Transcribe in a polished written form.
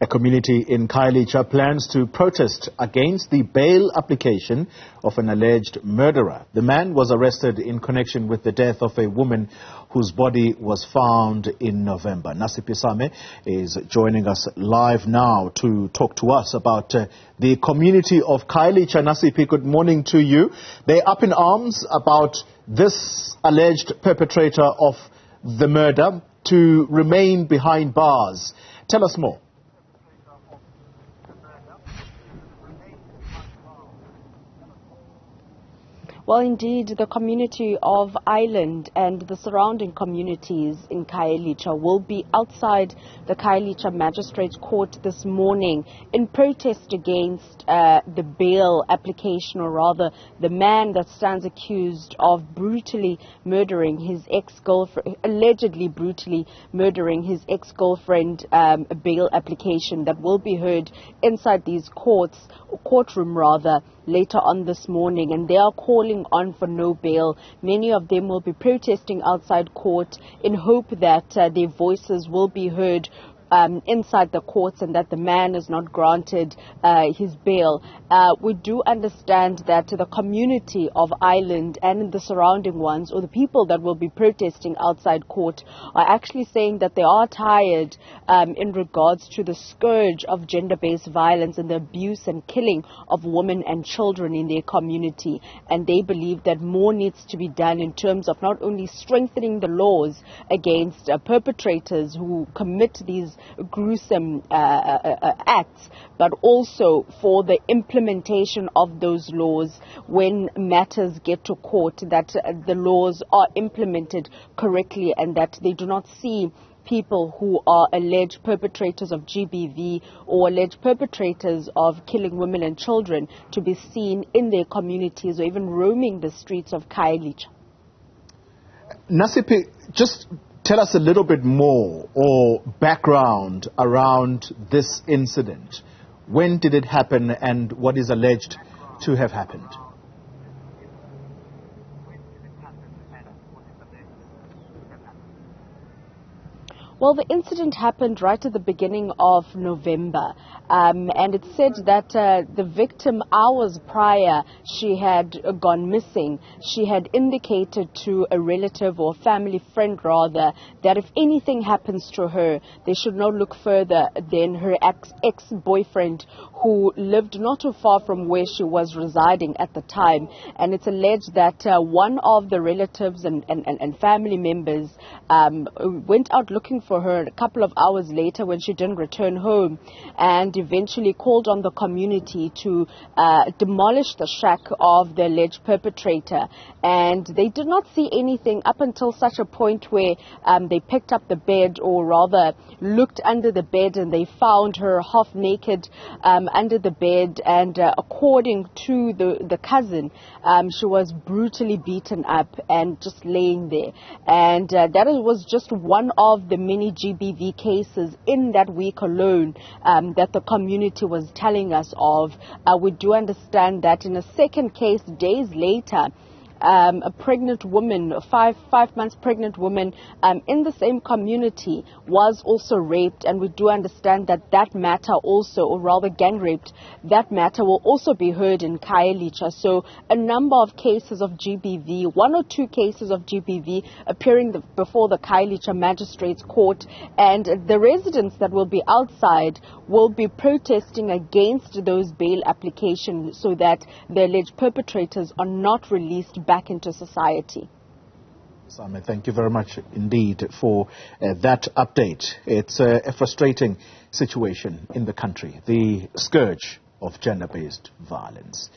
A community in Khayelitsha plans to protest against the bail application of an alleged murderer. The man was arrested in connection with the death of a woman whose body was found in November. Nasiphi Same is joining us live now to talk to us about the community of Khayelitsha. Nasiphi, good morning to you. They're up in arms about this alleged perpetrator of the murder to remain behind bars. Tell us more. Well, indeed, the community of Island and the surrounding communities in Khayelitsha will be outside the Khayelitsha Magistrates Court this morning in protest against the bail application, or rather the man that stands accused of brutally murdering his ex-girlfriend, allegedly brutally murdering his ex-girlfriend, a bail application that will be heard inside these courtroom rather, later on this morning, and they are calling on for no bail. Many of them will be protesting outside court in hope that their voices will be heard inside the courts and that the man is not granted his bail. We do understand that the community of Island and the surrounding ones, or the people that will be protesting outside court, are actually saying that they are tired in regards to the scourge of gender-based violence and the abuse and killing of women and children in their community. And they believe that more needs to be done in terms of not only strengthening the laws against perpetrators who commit these gruesome acts, but also for the implementation of those laws when matters get to court, that the laws are implemented correctly and that they do not see people who are alleged perpetrators of GBV or alleged perpetrators of killing women and children to be seen in their communities or even roaming the streets of Khayelitsha. Nasiphi, just tell us a little bit more or background around this incident. When did it happen and what is alleged to have happened? Well, the incident happened right at the beginning of November, and it said that the victim, hours prior, she had gone missing. She had indicated to a relative or family friend, rather, that if anything happens to her, they should not look further than her ex-boyfriend, who lived not too far from where she was residing at the time. And it's alleged that one of the relatives and family members went out looking for her a couple of hours later when she didn't return home, and eventually called on the community to demolish the shack of the alleged perpetrator. And they did not see anything up until such a point where they picked up the bed, or rather looked under the bed, and they found her half naked under the bed. And according to the cousin, she was brutally beaten up and just laying there. And that was just one of the many GBV cases in that week alone that the community was telling us of. We do understand that in a second case, days later, a pregnant woman, five months pregnant woman in the same community was also raped, and we do understand that that matter also, or rather gang raped, that matter will also be heard in Khayelitsha. So a number of cases of GBV, one or two cases of GBV appearing before the Khayelitsha Magistrates Court, and the residents that will be outside will be protesting against those bail applications so that the alleged perpetrators are not released back into society. Same, thank you very much indeed for that update. It's a frustrating situation in the country, the scourge of gender-based violence.